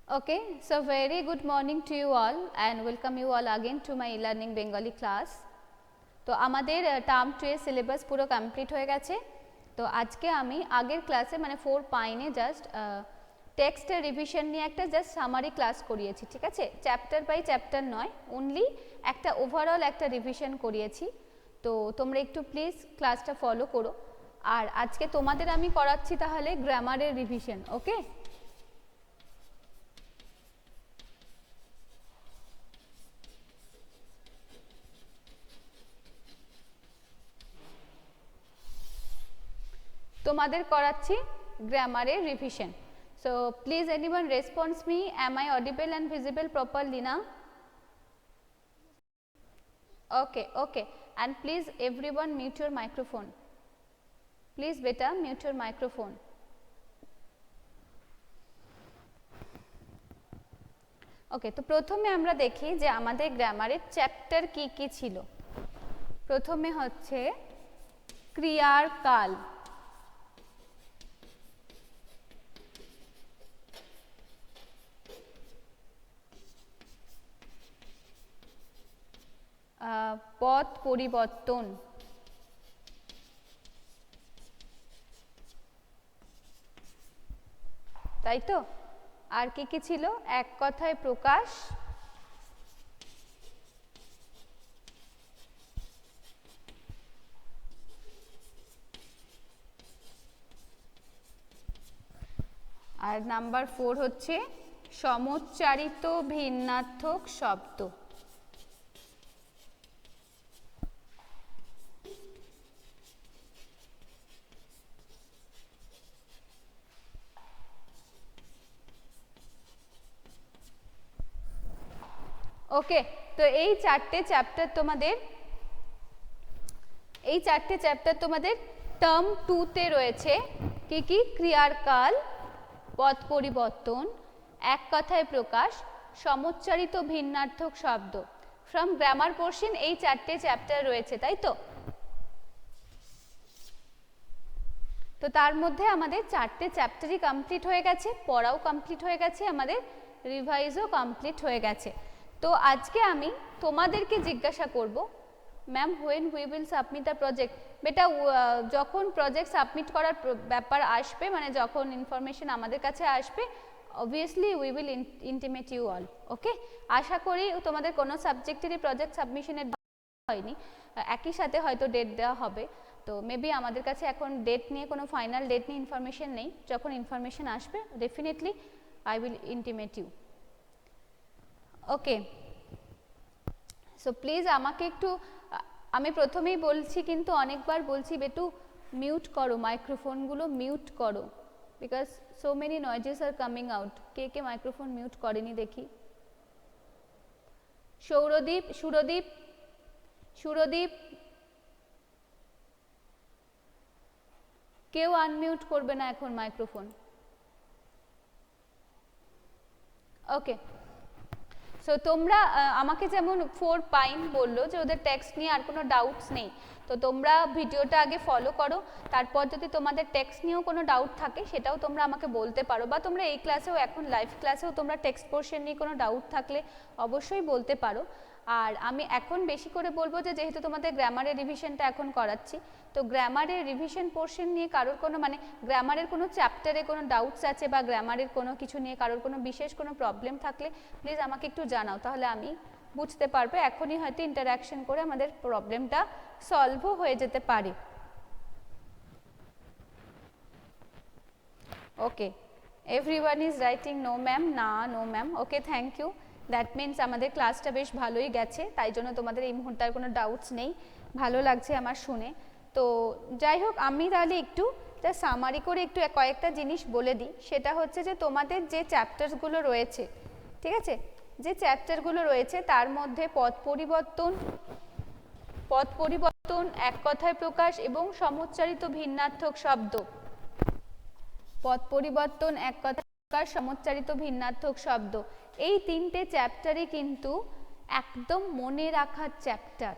Okay, so very good morning to you all and welcome you all again to my e-learning Bengali class. তো আমাদের term 2 এর syllabus পুরো complete হয়ে গেছে। তো আজকে আমি আগের ক্লাসে মানে 4 পাইনে জাস্ট টেক্সটের রিভিশন নিয়ে একটা জাস্ট সামারি ক্লাস করিয়েছি, ঠিক আছে? চ্যাপ্টার বাই চ্যাপ্টার নয়, অনলি একটা ওভারঅল একটা রিভিশন করিয়েছি। তো তোমরা একটু প্লিজ ক্লাসটা ফলো করো। আর আজকে তোমাদের আমি করাচ্ছি তাহলে গ্রামারের রিভিশন, ওকে? তোমাদের করাচ্ছি গ্রামারের revision. So please anyone response me, am I audible and visible properly now? Okay, and please everyone mute your microphone. Please beta mute your microphone. ওকে, তো প্রথমে আমরা দেখি যে আমাদের গ্রামারের চ্যাপ্টার কি কি ছিল। প্রথমে হচ্ছে ক্রিয়ার কাল। পথ পরিবর্তন, তাই তো? আর কি কি ছিল? এক কথায় প্রকাশ, আর নাম্বার 4 হচ্ছে সমোচ্চারিত ভিন্নার্থক শব্দ। ওকে, তো এই চারটে চ্যাপ্টার তোমাদের টার্ম 2 তে রয়েছে। কি কি? ক্রিয়ার কাল, পথ পরিবর্তন, এক কথায় প্রকাশ, সমোচ্চারিত ভিন্নার্থক শব্দ। ফ্রম গ্রামার পোর্শন এই চারটে চ্যাপ্টার রয়েছে, তাই তো? তো তার মধ্যে আমাদের চারটে চ্যাপ্টারই কমপ্লিট হয়ে গেছে, পড়াও কমপ্লিট হয়ে গেছে, আমাদের রিভাইজও কমপ্লিট হয়ে গেছে। তো আজকে আমি তোমাদেরকে জিজ্ঞাসা করব, ma'am when we will submit the project. বেটা যখন প্রজেক্ট সাবমিট করার ব্যাপার আসবে, মানে যখন ইনফরমেশন আমাদের কাছে আসবে, obviously we will intimate you all, okay? আশা করি তোমাদের কোনো সাবজেক্টেরই প্রজেক্ট সাবমিশনের হয়নি, একই সাথে হয়তো ডেট দেওয়া হবে। তো মেবি আমাদের কাছে এখন ডেট নিয়ে কোনো ফাইনাল ডেট নিয়ে ইনফরমেশন নেই। যখন ইনফরমেশন আসবে definitely I will intimate you, okay? So please আমাকে একটু, আমি প্রথমেই বলছি কিন্তু অনেকবার বলছি, বেটু মিউট করো, মাইক্রোফোনগুলো মিউট করো, because so many noises are coming out. K K microphone mute করেনি দেখি? সৌরদীপ, সুরদীপ, কেউ আনমিউট করবে না এখন মাইক্রোফোন, ওকে? সো তোমরা আমাকে যেমন 4 পাইন বললো যে ওদের টেক্সট নিয়ে আর কোনো ডাউটস নেই, তো তোমরা ভিডিওটা আগে ফলো করো, তারপর যদি তোমাদের টেক্সট নিয়েও কোনো ডাউট থাকে সেটাও তোমরা আমাকে বলতে পারো, বা তোমরা এই ক্লাসেও, এখন লাইভ ক্লাসেও তোমরা টেক্সট পোর্শন নিয়ে কোনো ডাউট থাকলে অবশ্যই বলতে পারো। আর আমি এখন বেশি করে বলবো যে যেহেতু তোমাদের গ্রামারের রিভিশনটা এখন করাচ্ছি, তো গ্রামারের রিভিশন পোর্শন নিয়ে কারোর কোনো, মানে গ্রামারের কোনো চ্যাপ্টারে কোনো ডাউটস আছে বা গ্রামারের কোনো কিছু নিয়ে কারোর কোনো বিশেষ কোনো প্রবলেম থাকলে প্লিজ আমাকে একটু জানাও, তাহলে আমি বুঝতে পারবো, এখনই হয়তো ইন্টারাকশন করে আমাদের প্রবলেমটা সলভও হয়ে যেতে পারে, okay? Everyone is writing no ma'am, না no ma'am, okay, thank you. That means আমাদের ক্লাসটা বেশ ভালোই গেছে, তাই জন্য তোমাদের এই মুহূর্তে আর কোনো ডাউটস নেই, ভালো লাগছে আমার শুনে। তো যাই হোক, আমি তাহলে একটু সামারি করে একটু কয়েকটা জিনিস বলে দিই। সেটা হচ্ছে যে তোমাদের যে চ্যাপ্টারসগুলো রয়েছে, ঠিক আছে, যে চ্যাপ্টারগুলো রয়েছে তার মধ্যে পথ পরিবর্তন, এক কথায় প্রকাশ এবং সমোচ্চারিত ভিন্নার্থক শব্দ। পথ পরিবর্তন, এক কথায় প্রকাশ, সমোচ্চারিত ভিন্নার্থক শব্দ, এই তিনটে চ্যাপ্টারই কিন্তু একদম মনে রাখার চ্যাপ্টার,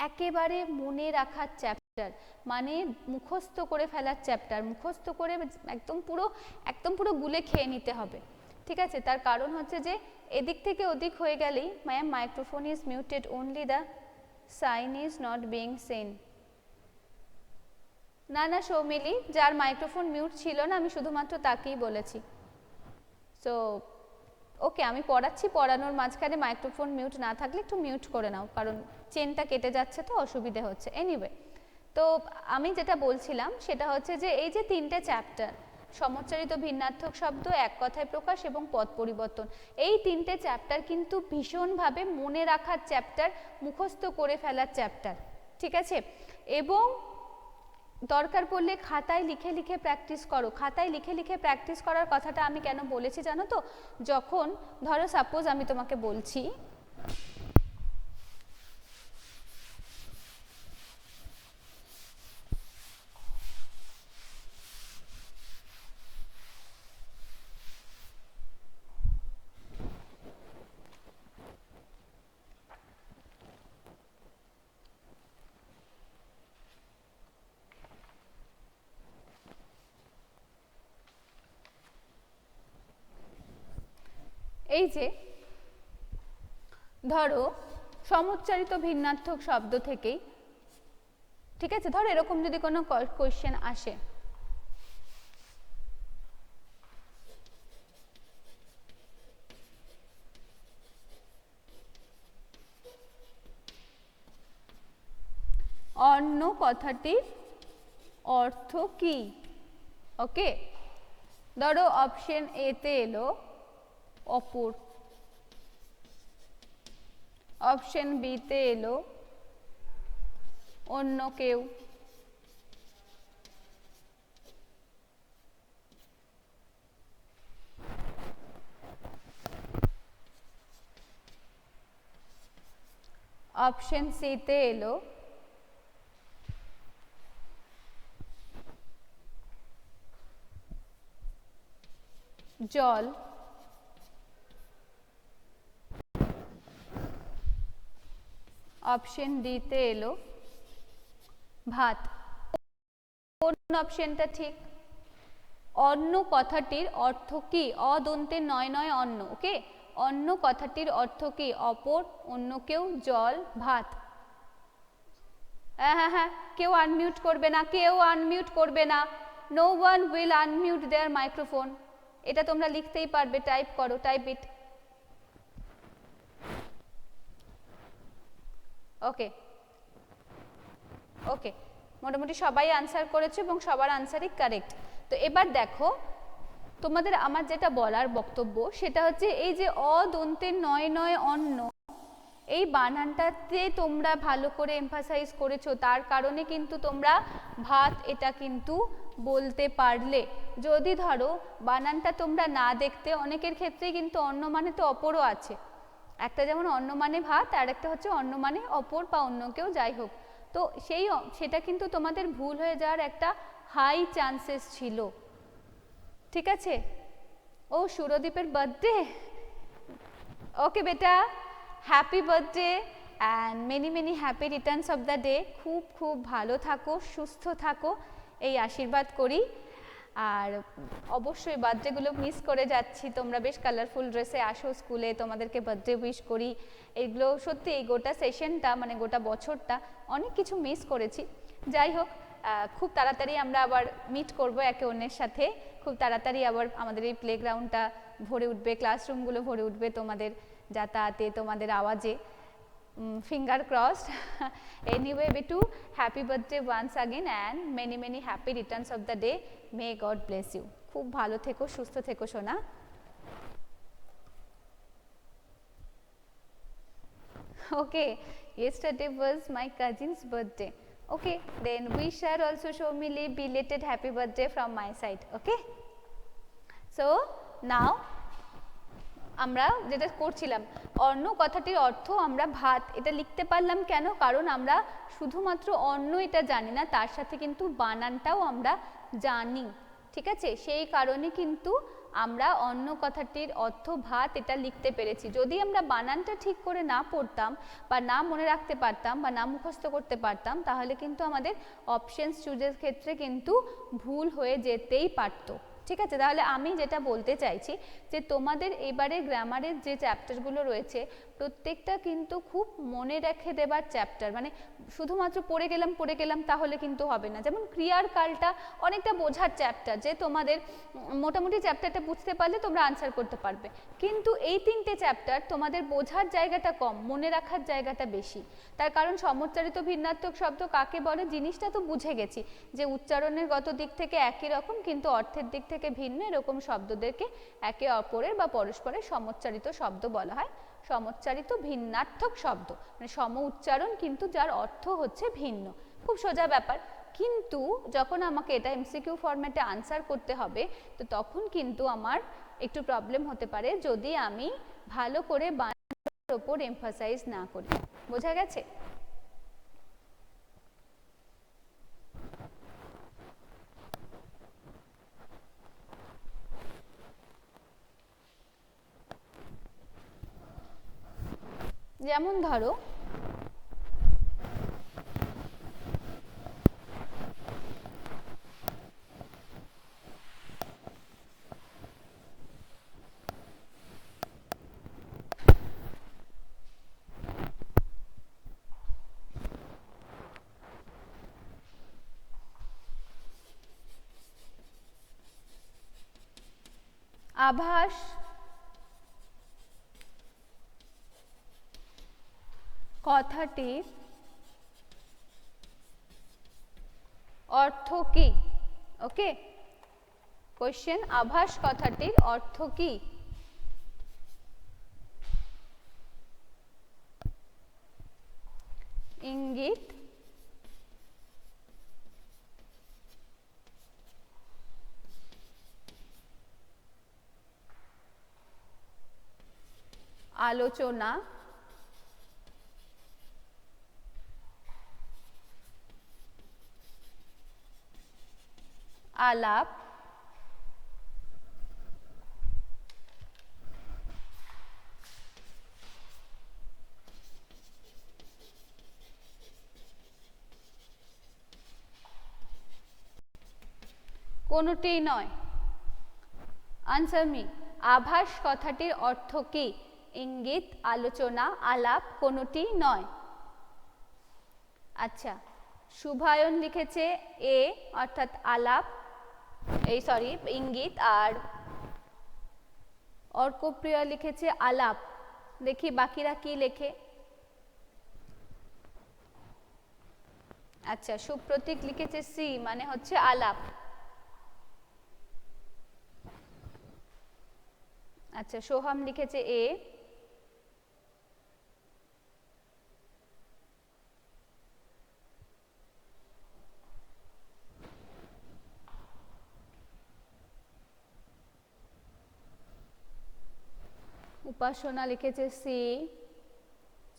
একেবারে মনে রাখার চ্যাপ্টার, মানে মুখস্থ করে ফেলার চ্যাপ্টার, মুখস্থ করে একদম পুরো গুলে খেয়ে নিতে হবে, ঠিক আছে, তার কারণ হচ্ছে যে এদিক থেকে ওদিক হয়ে গেলেই ma'am microphone is muted, only the sign is not being seen. না না সৌমিলি, যার মাইক্রোফোন মিউট ছিল না আমি শুধুমাত্র তাকেই বলেছি। সো ওকে, আমি পড়াচ্ছি, পড়ানোর মাঝখানে মাইক্রোফোন মিউট না থাকলে একটু মিউট করে নাও, কারণ চেনটা কেটে যাচ্ছে তো অসুবিধে হচ্ছে। এনিওয়ে, তো আমি যেটা বলছিলাম সেটা হচ্ছে যে এই যে তিনটে চ্যাপ্টার, সমচ্চারিত ভিন্নার্থক শব্দ, এক কথায় প্রকাশ এবং পদ পরিবর্তন, এই তিনটে চ্যাপ্টার কিন্তু ভীষণভাবে মনে রাখার চ্যাপ্টার, মুখস্থ করে ফেলার চ্যাপ্টার, ঠিক আছে। এবং দরকার পড়লে খাতায় লিখে লিখে প্র্যাকটিস করো। খাতায় লিখে লিখে প্র্যাকটিস করার কথাটা আমি কেন বলেছি জানো তো, যখন ধরো সাপোজ আমি তোমাকে বলছি এই যে ধরো সমুচ্চারিত ভিন্নার্থক শব্দ থেকেই, ঠিক আছে, ধরো এরকম যদি কোনো কোয়েশ্চেন আসে, অন্য কথাটির অর্থ কি, ওকে, ধরো অপশন এ তে এলো অপর, অপশন বি তে এলো অন্য কেউ, অপশন সি তে এলো জল, অপশন ডি তে এলো ভাত। কোন অপশনটা ঠিক? অন্য কথাটির অর্থ কি, অদন্তের নয় নয় অন্ন, ওকে, অন্য কথাটির অর্থ কি, অপর, অন্য কেউ, জল, ভাত। হ্যাঁ হ্যাঁ হ্যাঁ, কেউ আনমিউট করবে না, কেউ আনমিউট করবে না, no one will unmute their microphone. এটা তোমরা লিখতেই পারবে, টাইপ করো, টাইপ ইট। ওকে ওকে, মোটামুটি সবাই আনসার করেছে এবং সবার আনসারই কারেক্ট। তো এবার দেখো তোমাদের আমার যেটা বলার বক্তব্য সেটা হচ্ছে এই যে অদন্তের নয় নয় অন্ন, এই বানানটাতে তোমরা ভালো করে এমফাসাইজ করেছো, তার কারণে কিন্তু তোমরা ভাত এটা কিন্তু বলতে পারলে। যদি ধরো বানানটা তোমরা না দেখতে, অনেকের ক্ষেত্রে কিন্তু অন্ন মানে তো অপরও আছে, একটা যেমন অন্ন মানে ভাত, আর একটা হচ্ছে অন্য মানে অপর বা অন্য কেউ, যাই হোক, তো সেটা কিন্তু তোমাদের ভুল হয়ে যাওয়ার একটা হাই চান্সেস ছিল, ঠিক আছে। ও সুরদীপের বার্থডে, ওকে বেটা, happy birthday and many many happy Returns of the day. খুব খুব ভালো থাকো, সুস্থ থাকো, এই আশীর্বাদ করি। আর অবশ্যই বার্থডেগুলো মিস করে যাচ্ছি, তোমরা বেশ কালারফুল ড্রেসে আসো স্কুলে, তোমাদেরকে বার্থডে উইশ করি। এইগুলো সত্যি এই গোটা সেশনটা মানে গোটা বছরটা অনেক কিছু মিস করেছি। যাই হোক, খুব তাড়াতাড়ি আমরা আবার মিট করব একে অন্যের সাথে, খুব তাড়াতাড়ি আবার আমাদের এই প্লেগ্রাউন্ডটা ভরে উঠবে, ক্লাসরুমগুলো ভরে উঠবে তোমাদের যাতায়াতে, তোমাদের আওয়াজে। Finger crossed. Anyway, Bitu, happy birthday once again and many many happy returns of the day. May God bless you. খুব ভালো থেকো, সুস্থ থেকো সোনা। Okay, yesterday was my cousin's birthday. Okay, then wish her also show me belated happy birthday from my side. Okay, so now আমরা যেটা করছিলাম, অন্ন কথাটির অর্থ আমরা ভাত এটা লিখতে পারলাম কেন, কারণ আমরা শুধুমাত্র অন্ন এটা জানি না, তার সাথে কিন্তু বানানটাও আমরা জানি, ঠিক আছে, সেই কারণে কিন্তু আমরা অন্ন কথাটির অর্থ ভাত এটা লিখতে পেরেছি। যদি আমরা বানানটা ঠিক করে না পড়তাম বা না মনে রাখতে পারতাম বা না মুখস্থ করতে পারতাম, তাহলে কিন্তু আমাদের অপশনস চুজের ক্ষেত্রে কিন্তু ভুল হয়ে যেতেই পারতো, ঠিক আছে, তাহলে আমি যেটা বলতে চাইছি যে তোমাদের এবারে গ্রামারের যে চ্যাপ্টারগুলো রয়েছে প্রত্যেকটা কিন্তু খুব মনে রেখে দেবার চ্যাপ্টার, মানে শুধুমাত্র পড়ে গেলাম তাহলে কিন্তু হবে না। যেমন ক্রিয়ার কালটা অনেকটা বোঝার চ্যাপ্টার, যে তোমাদের মোটামুটি চ্যাপ্টারটা বুঝতে পারলে তোমরা আনসার করতে পারবে, কিন্তু এই তিনটে চ্যাপ্টার তোমাদের বোঝার জায়গাটা কম, মনে রাখার জায়গাটা বেশি। তার কারণ সমুচ্চারিত ভিন্নাত্মক শব্দ কাকে বলে জিনিসটা তো বুঝে গেছি, যে উচ্চারণের গত দিক থেকে একই রকম কিন্তু অর্থের দিক থেকে ভিন্ন, এরকম শব্দদেরকে একে অপরের বা পরস্পরের সমুচ্চারিত শব্দ বলা হয়। সমুচ্চারিত ভিন্নার্থক শব্দ মানে সম উচ্চারণ কিন্তু যার অর্থ হচ্ছে ভিন্ন, খুব সোজা ব্যাপার। কিন্তু যখন আমাকে এটা এমসিকিউ ফরম্যাটে আনসার করতে হবে, তো তখন কিন্তু আমার একটু প্রবলেম হতে পারে যদি আমি ভালো করে বানানের ওপর এমফাসাইজ না করি। বোঝা গেছে? যেমন ধরো আভাস কথাটির অর্থ কি? ওকে, কোশ্চেন, আভাস কথাটির অর্থ কি? ইঙ্গিত, আলোচনা, আলাপ, কোনোটিই নয়। Answer me. আভাস কথাটির অর্থ কি? ইঙ্গিত, আলোচনা, আলাপ, কোনোটি নয়। আচ্ছা, শুভায়ন লিখেছে এ অর্থাৎ আলাপ, এই সরি ইঙ্গিত, আর অর্কপ্রিয়া লিখেছে আলাপ। দেখি বাকিরা কি লেখে। আচ্ছা, সুপ্রতীক লিখেছে সি মানে হচ্ছে আলাপ। আচ্ছা, সোহাম লিখেছে এ। উপাসনা লিখেছে সি,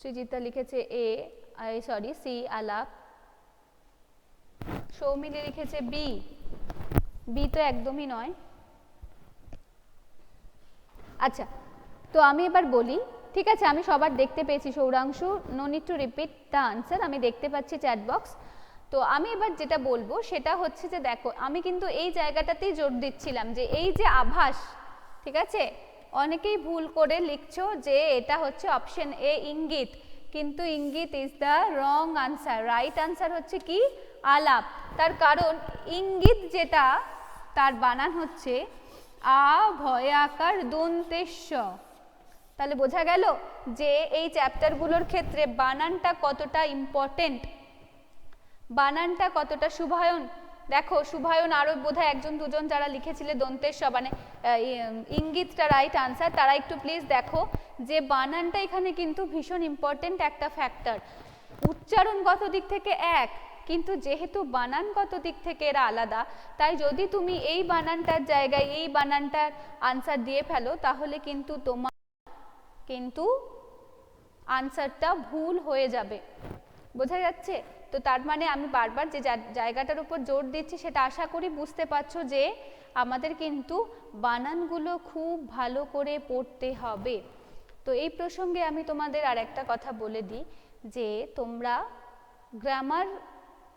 সৃজিতা লিখেছে এ সরি সি আলাপ, সৌমিলি লিখেছে বি, বি তো একদমই নয়। আচ্ছা, তো আমি এবার বলি, ঠিক আছে, আমি সবার দেখতে পেয়েছি, Sourangshu no need to repeat the answer, আমি দেখতে পাচ্ছি চ্যাট বক্স। তো আমি এবার যেটা বলবো সেটা হচ্ছে যে দেখো, আমি কিন্তু এই জায়গাটাতেই জোর দিচ্ছিলাম যে এই যে আভাস, ঠিক আছে, অনেকেই ভুল করে লিখছো যে এটা হচ্ছে অপশন এ ইঙ্গিত, কিন্তু ইঙ্গিত is the wrong answer. Right answer হচ্ছে কি? আলাপ। তার কারণ ইঙ্গিত যেটা তার বানান হচ্ছে আ ভয়াকার দন্তেশ্ব। তাহলে বোঝা গেল যে এই চ্যাপ্টারগুলোর ক্ষেত্রে বানানটা কতটা ইম্পর্টেন্ট, বানানটা কতটা। শুভায়ন, দেখো শুভায়ন আরও বোধহয় একজন দুজন যারা লিখেছিলে দন্তেশ্ব মানে ইঙ্গিতটা রাইট আনসার, তারা একটু প্লিজ দেখো যে বানানটা এখানে কিন্তু ভীষণ ইম্পর্টেন্ট একটা ফ্যাক্টর। উচ্চারণগত দিক থেকে এক, কিন্তু যেহেতু বানানগত দিক থেকে এরা আলাদা, তাই যদি তুমি এই বানানটার জায়গায় এই বানানটার আনসার দিয়ে ফেলো তাহলে কিন্তু তোমার কিন্তু আনসারটা ভুল হয়ে যাবে। বোঝা যাচ্ছে? তো তার মানে আমি বারবার যে জায়গাটার উপর জোর দিচ্ছি সেটা আশা করি বুঝতে পারছো যে আমাদের কিন্তু বানানগুলো খুব ভালো করে পড়তে হবে। তো এই প্রসঙ্গে আমি তোমাদের আর একটা কথা বলে দিই যে তোমরা গ্রামার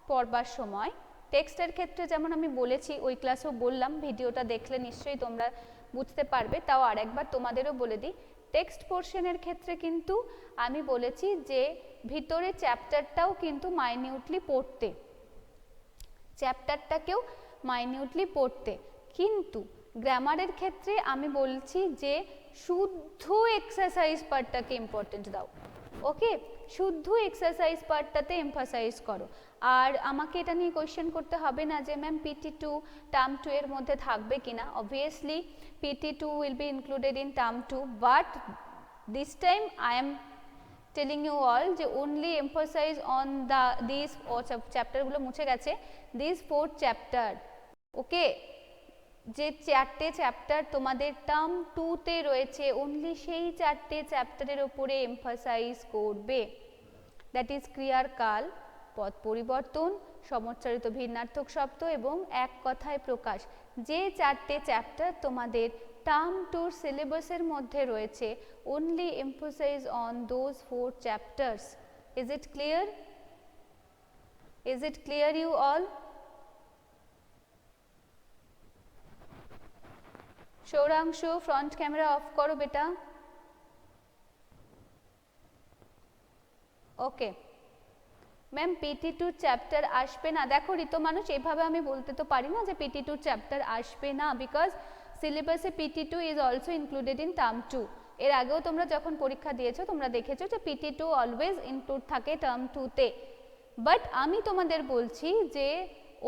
পড়বার সময়, টেক্সটের ক্ষেত্রে যেমন আমি বলেছি, ওই ক্লাসেও বললাম, ভিডিওটা দেখলে নিশ্চয়ই তোমরা বুঝতে পারবে, তাও আরেকবার তোমাদেরও বলে দিই। টেক্সট পোর্শনের ক্ষেত্রে কিন্তু আমি বলেছি যে ভিতরে চ্যাপ্টারটাও কিন্তু মাইনিউটলি পড়তে, চ্যাপ্টারটাকেও মাইনিউটলি পড়তে, কিন্তু গ্রামারের ক্ষেত্রে আমি বলছি যে শুদ্ধ এক্সারসাইজ পার্টটাকে ইম্পর্টেন্ট দাও। ওকে, শুদ্ধ এক্সারসাইজ পার্টটাতে এমফাসাইজ করো। আর আমাকে এটা নিয়ে কোয়েশ্চেন করতে হবে না যে ম্যাম PT2 টার্ম 2 এর মধ্যে থাকবে কিনা। Obviously PT2 will be included in term 2, but this time I am telling you all যে অনলি এমফাসাইজ অন দিস চ্যাপ্টারগুলো মুছে গেছে, দিস 4 চ্যাপ্টার। ওকে, যে 4টে চ্যাপ্টার তোমাদের টার্ম 2-তে রয়েছে, অনলি সেই 4টে চ্যাপ্টারের ওপরে এমফাসাইজ করবে। দ্যাট ইজ ক্রিয়ার কাল, পদ পরিবর্তন, সমচ্চারিত ভিন্নার্থক শব্দ এবং এক কথায় প্রকাশ। যে 4টে চ্যাপ্টার তোমাদের টার্ম 2 সিলেবাসের মধ্যে রয়েছে, only emphasise on those 4 chapters. Is it clear? Is it clear you all? Sourangshu, front camera off করো বেটা। ওকে ম্যাম, PT2 চ্যাপ্টার আসবে না। দেখো ঋত মানুষ, এভাবে আমি বলতে তো পারি না যে PT2 চ্যাপ্টার আসবে না, বিকজ সিলেবাসে PT2 is also included in term 2। এর আগেও তোমরা যখন পরীক্ষা দিয়েছো তোমরা দেখেছো যে PT2 অলওয়েজ ইনক্লুড থাকে টার্ম 2-তে। বাট আমি তোমাদের বলছি যে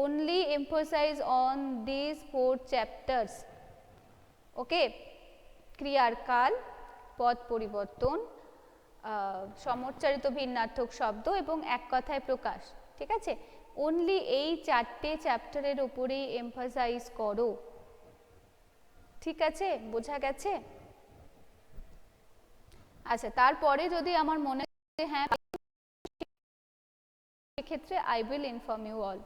only emphasise on this 4 chapters. Okay, ক্রিয়ার কাল, পদ পরিবর্তন, সমচ্চারিত ভিন্নার্থক শব্দ এবং এক কথায় প্রকাশ। ঠিক আছে, অনলি এই 4টে চ্যাপ্টারের উপরেই এমফাসাইজ করো। ঠিক আছে, বোঝা গেছে? আচ্ছা, তারপরে যদি আমার মনে হয় হ্যাঁ, সেক্ষেত্রে I will inform you all.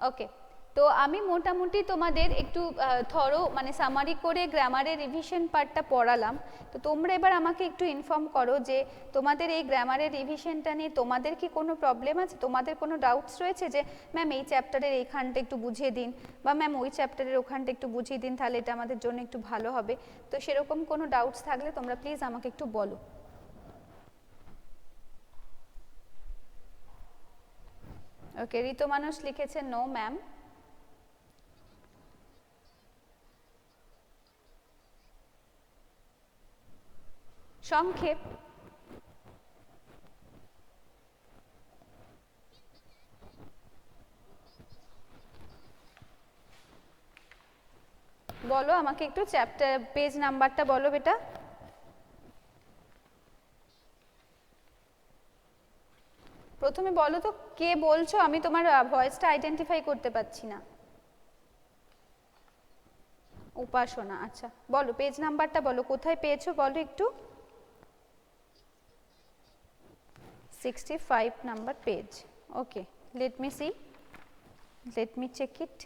Okay, তো আমি মোটামুটি তোমাদের একটু থরো মানে সামারি করে গ্রামারের রিভিশন পার্টটা পড়ালাম। তো তোমরা এবার আমাকে একটু ইনফর্ম করো যে তোমাদের এই গ্রামারের রিভিশনটা নিয়ে তোমাদের কি কোনো প্রবলেম আছে, তোমাদের কোনো ডাউটস রয়েছে যে ম্যাম এই চ্যাপ্টারের এইখানটা একটু বুঝিয়ে দিন, বা ম্যাম ওই চ্যাপ্টারের ওখানটা একটু বুঝিয়ে দিন, তাহলে এটা আমাদের জন্য একটু ভালো হবে। তো সেরকম কোনো ডাউটস থাকলে তোমরা প্লিজ আমাকে একটু বলো। ওকে, ঋত মানুষ লিখেছে নো ম্যাম। সংক্ষেপ, বলো আমাকে একটু চ্যাপ্টার পেজ নাম্বারটা বলো বেটা। প্রথমে বলো তো কে বলছো, আমি তোমার ভয়েসটা আইডেন্টিফাই করতে পারছি না। উপাসনা, আচ্ছা বলো পেজ নাম্বারটা বলো, কোথায় পেয়েছো বলো একটু। 65 number page. Okay, let me see, let me check it.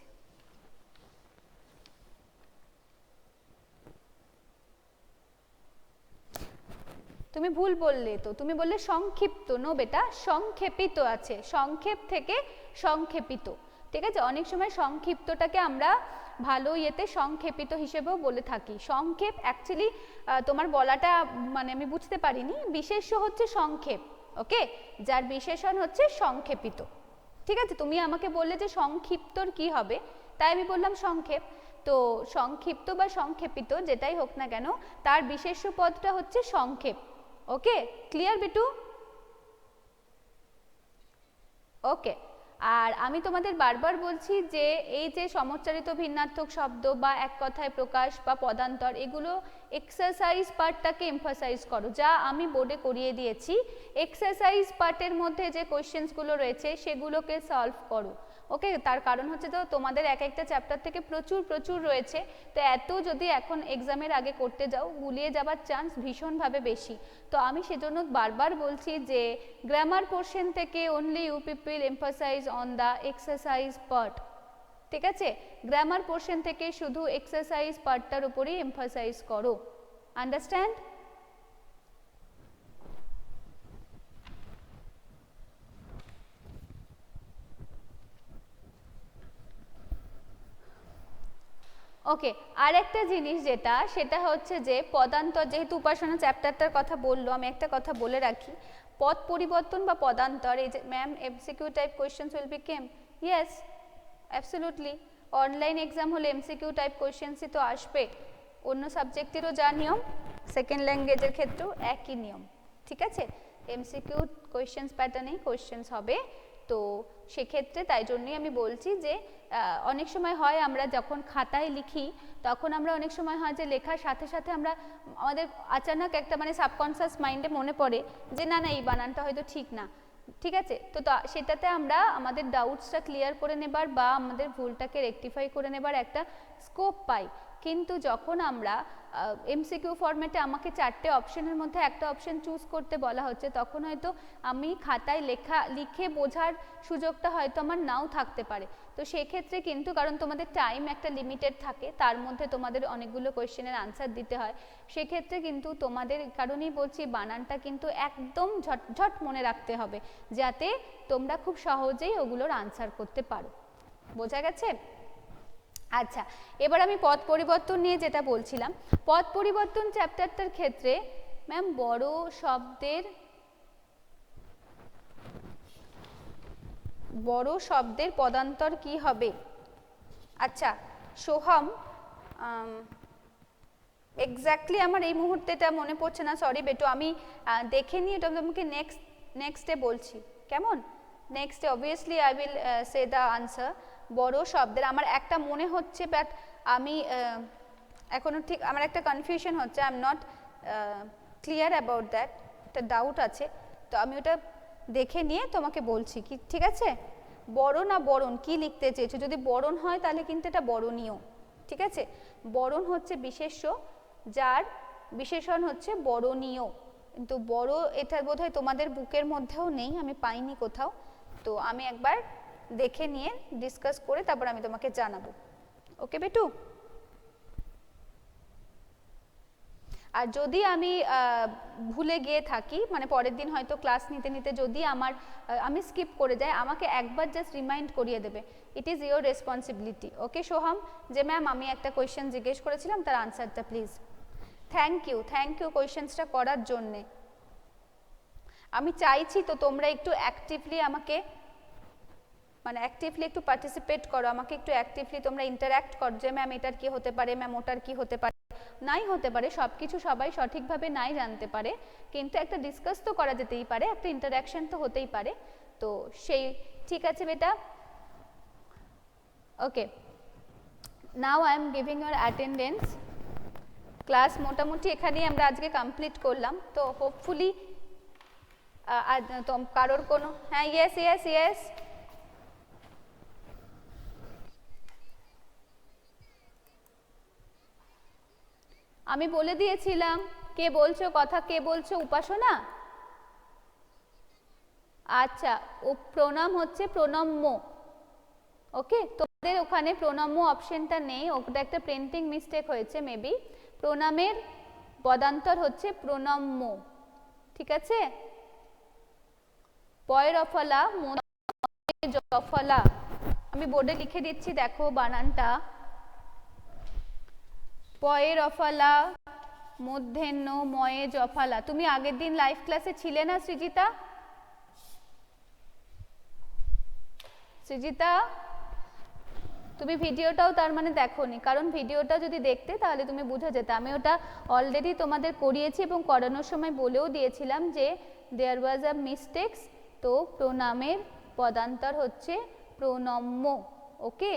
তুমি ভুল বললে তো, তুমি বললে সংক্ষিপ্ত। নো বেটা, সংক্ষেপিত আছে, সংক্ষেপ থেকে সংক্ষেপিত। ঠিক আছে, অনেক সময় সংক্ষিপ্তটাকে আমরা ভালো ইয়েতে সংক্ষেপিত হিসেবেও বলে থাকি। সংক্ষেপ অ্যাকচুয়ালি তোমার বলাটা মানে আমি বুঝতে পারিনি, বিশেষ্য হচ্ছে সংক্ষেপ। ওকে, যার বিশেষণ হচ্ছে সংক্ষেপিত। ঠিক আছে, তুমি আমাকে বললে যে সংক্ষিপ্তর কি হবে, তাই আমি বললাম সংক্ষেপ। তো সংক্ষিপ্ত বা সংক্ষেপিত যেটাই হোক না কেন, তার বিশেষ্য পদটা হচ্ছে সংক্ষেপ। ওকে, ক্লিয়ার বিটু? ওকে, আর আমি তোমাদের বারবার বলছি যে এই যে সমচ্চারিত ভিন্নার্থক শব্দ বা এক কথায় প্রকাশ বা পদান্তর, এগুলো এক্সারসাইজ পার্টটাকে এমফাসাইজ করো, যা আমি বোর্ডে করিয়ে দিয়েছি। এক্সারসাইজ পার্টের মধ্যে যে কোয়েশ্চেন্সগুলো রয়েছে সেগুলোকে সলভ করো। ওকে, তার কারণ হচ্ছে তো তোমাদের এক একটা চ্যাপ্টার থেকে প্রচুর প্রচুর রয়েছে, তো এত যদি এখন এক্সামের আগে করতে যাও গুলিয়ে যাবার চান্স ভীষণভাবে বেশি। তো আমি সেজন্য বারবার বলছি যে গ্রামার পোর্শন থেকে only you people emphasise on the exercise part. ঠিক আছে, গ্রামার পোর্শন থেকে শুধু এক্সারসাইজ পার্টটার উপরেই এমফাসাইজ করো। আন্ডারস্ট্যান্ড? ওকে, আর একটা জিনিস যেটা সেটা হচ্ছে যে পদান্তর, যেহেতু উপাসনা চ্যাপ্টারটার কথা বললো, আমি একটা কথা বলে রাখি, পদ পরিবর্তন বা পদান্তর, এই যে ma'am MCQ type questions will be came, yes absolutely, online exam হলে এমসিকিউ টাইপ কোয়েশ্চেন্সই তো আসবে, অন্য সাবজেক্টেরও যা নিয়ম সেকেন্ড ল্যাঙ্গুয়েজের ক্ষেত্রেও একই নিয়ম, ঠিক আছে, এমসিকিউ কোয়েশ্চেন্স প্যাটার্নেই কোয়েশ্চেন্স হবে। তো সেক্ষেত্রে তাই জন্যই আমি বলছি যে অনেক সময় হয় আমরা যখন খাতায় লিখি তখন আমরা অনেক সময় হয় যে লেখার সাথে সাথে আমরা আমাদের আচানক একটা মানে সাবকনসিয়াস মাইন্ডে মনে পড়ে যে না না এই বানানটা হয়তো ঠিক না, ঠিক আছে, তো সেটাতে আমরা আমাদের ডাউটসটা ক্লিয়ার করে নেবার বা আমাদের ভুলটাকে রেকটিফাই করে নেবার একটা স্কোপ পাই। কিন্তু যখন আমরা এমসিকিউ ফরম্যাটে আমাকে 4টে অপশনের মধ্যে একটা অপশন চুজ করতে বলা হচ্ছে, তখন হয়তো আমি খাতায় লিখে বোঝার সুযোগটা হয়তো আমার নাও থাকতে পারে। তো সেক্ষেত্রে কিন্তু, কারণ তোমাদের টাইম একটা লিমিটেড থাকে, তার মধ্যে তোমাদের অনেকগুলো কোয়েশ্চেনের আনসার দিতে হয়, সেক্ষেত্রে কিন্তু তোমাদের কারণেই বলছি বানানটা কিন্তু একদম ঝটঝট মনে রাখতে হবে, যাতে তোমরা খুব সহজেই ওগুলোর আনসার করতে পারো। বোঝা গেছে? আচ্ছা, এবার আমি পদ পরিবর্তন নিয়ে যেটা বলছিলাম, পদ পরিবর্তন চ্যাপ্টারটার ক্ষেত্রে ম্যাম বড় শব্দের পদান্তর কি হবে? আচ্ছা সোহম, এক্স্যাক্টলি আমার এই মুহূর্তে এটা মনে পড়ছে না, সরি বেটু, আমি দেখে নিয়ে এটা তোমাকে নেক্সটে বলছি, কেমন? নেক্সটে obviously I will say the answer. বড় শব্দের আমার একটা মনে হচ্ছে, বাট আমি এখনও ঠিক, আমার একটা কনফিউশন হচ্ছে, I am not clear about that, একটা ডাউট আছে, তো আমি ওটা দেখে নিয়ে তোমাকে বলছি, কি ঠিক আছে? বড় না বরণ কি লিখতে চেয়েছো? যদি বরণ হয় তাহলে কিন্তু এটা বরণীয়, ঠিক আছে, বরণ হচ্ছে বিশেষ্য, যার বিশেষণ হচ্ছে বরণীয়, কিন্তু বড় এটা বোধহয় তোমাদের বুকের মধ্যেও নেই, আমি পাইনি কোথাও, তো আমি একবার দেখে নিয়ে ডিসকাস করে তারপর আমি তোমাকে জানাবো, ওকে বেটু? আর যদি আমি ভুলে গিয়ে থাকি, মানে পরের দিন হয়তো ক্লাস নিতে নিতে যদি আমি স্কিপ করে যাই, আমাকে একবার জাস্ট রিমাইন্ড করিয়ে দেবে, ইট ইজ ইয়োর রেসপন্সিবিলিটি, ওকে সোহাম? যে ম্যাম আমি একটা কোয়েশ্চেন জিজ্ঞেস করেছিলাম, তার আনসারটা প্লিজ। থ্যাংক ইউ কোয়েশ্চেন্সটা করার জন্যে। আমি চাইছি তো তোমরা একটু অ্যাক্টিভলি আমাকে, মানে অ্যাক্টিভলি একটু পার্টিসিপেট করো, আমাকে একটু অ্যাক্টিভলি তোমরা ইন্টারঅ্যাক্ট করো, যে ম্যাম এটার কি হতে পারে, ম্যাম ওটার কি হতে পারে, নাই হতে পারে, সব কিছু সবাই সঠিকভাবে নাই জানতে পারে, কিন্তু একটা ডিসকাস তো করা যেতেই পারে, একটা ইন্টারঅ্যাকশন তো হতেই পারে, তো সেই, ঠিক আছে বেটা? Okay, now I am giving your attendance. Class মোটামুটি এখানেই আমরা আজকে কমপ্লিট করলাম, তো হোপফুলি কারোর কোনো, হ্যাঁ ইয়েস ইয়েস ইয়েস, আমি বলে দিয়েছিলাম, কে বলছো কথা, কে বলছো? উপাসনা? আচ্ছা, ও প্রণাম হচ্ছে প্রণম্য, ওকে, তোমাদের ওখানে প্রণম্য অপশনটা নেই, ওটা একটা প্রিন্টিং মিস্টেক হয়েছে মেবি, প্রণামের পদান্তর হচ্ছে প্রণম্য, ঠিক আছে? পয়ের অফলা জফলা, আমি বোর্ডে লিখে দিচ্ছি, দেখো বানানটা, পয়ের অফলা মধ্যাহ্ন ময়ে জফালা। তুমি আগের দিন লাইভ ক্লাসে ছিলে না সৃজিতা? সৃজিতা তুমি ভিডিওটাও তার মানে দেখোনি, কারণ ভিডিওটা যদি দেখতে তাহলে তুমি বুঝে যেতে, আমি ওটা অলরেডি তোমাদের করিয়েছি এবং করানোর সময় বলেও দিয়েছিলাম যে দেয়ার ওয়াজ আ মিস্টেক্স, তো প্রণামের পদান্তর হচ্ছে প্রণম্য, ওকে?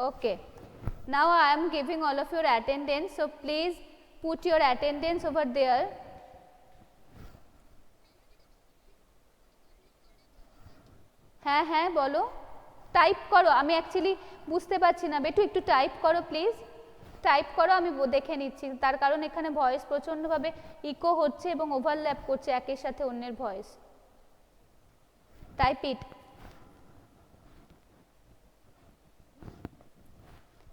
Okay, now I am giving all of your attendance, so please put your attendance over there. হ্যাঁ হ্যাঁ বলো, টাইপ করো, আমি অ্যাকচুয়ালি বুঝতে পারছি না বেটু, একটু টাইপ করো প্লিজ, টাইপ করো, আমি দেখে নিচ্ছি, তার কারণ এখানে ভয়েস প্রচণ্ডভাবে ইকো হচ্ছে এবং ওভারল্যাপ করছে একের সাথে অন্যের voice. Type it,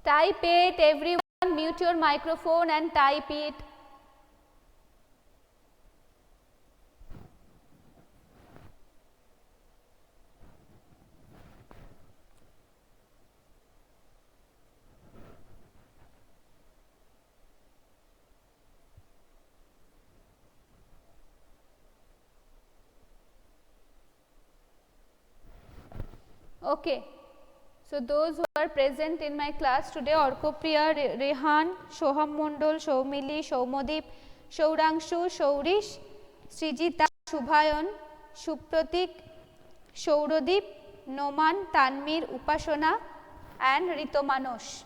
type it, everyone mute your microphone and type it. Okay, so those who are present in my class today, Orkopriya, Rehan, Shoham Mondol, Shoumili, Shoumodip, Shourangshu, Shourish, Srijita, Shubhayan, Supratik, Shourodip, Noman, Tanmir, Upasona and Ritomanos.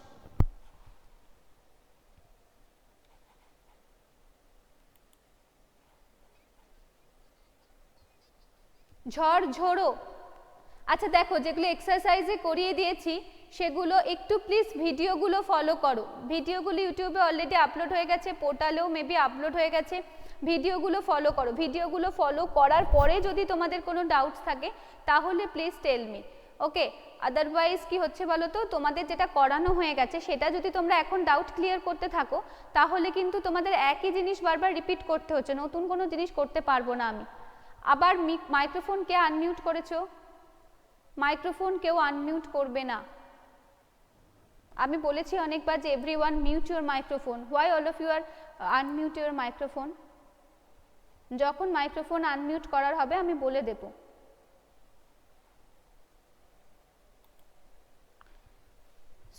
ঝড় ঝোড়ো, আচ্ছা দেখো যেগুলো এক্সারসাইজে করিয়ে দিয়েছি সেগুলো একটু please ভিডিওগুলো ফলো করো, ভিডিওগুলো ইউটিউবে অলরেডি আপলোড হয়ে গেছে, পোর্টালেও মেবি আপলোড হয়ে গেছে, ভিডিওগুলো ফলো করো, ভিডিওগুলো ফলো করার পরে যদি তোমাদের কোনো ডাউটস থাকে তাহলে please tell me, okay. Otherwise কি হচ্ছে বলো তো, তোমাদের যেটা করানো হয়ে গেছে সেটা যদি তোমরা এখন ডাউট ক্লিয়ার করতে থাকো তাহলে কিন্তু তোমাদের একই জিনিস বারবার রিপিট করতে হচ্ছে, নতুন কোনো জিনিস করতে পারবো না আমি। আবার মাইক্রোফোন কে আনমিউট করেছো? মাইক্রোফোন কেউ আনমিউট করবে না, আমি বলেছি অনেকবার যে everyone mute your microphone, why all of you are unmute your microphone? যখন মাইক্রোফোন আনমিউট করার হবে আমি বলে দেব।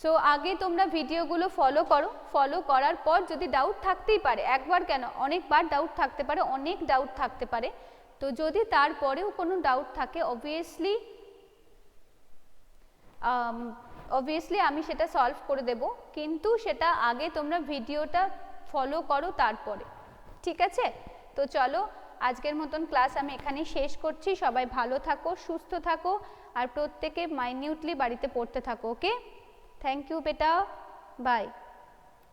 সো আগে তোমরা ভিডিওগুলো ফলো করো, ফলো করার পর যদি ডাউট থাকতেই পারে, একবার কেন অনেকবার ডাউট থাকতে পারে, অনেক ডাউট থাকতে পারে, তো যদি তারপরেও কোনো ডাউট থাকে অবভিয়াসলি আমি সেটা সলভ করে দেব, কিন্তু সেটা আগে তোমরা ভিডিওটা ফলো করো তারপরে, ঠিক আছে? তো চলো আজকের মতন ক্লাস আমি এখানেই শেষ করছি, সবাই ভালো থাকো, সুস্থ থাকো আর প্রত্যেকে মাইনিউটলি বাড়িতে পড়তে থাকো, ওকে? থ্যাংক ইউ বেটা, বাই।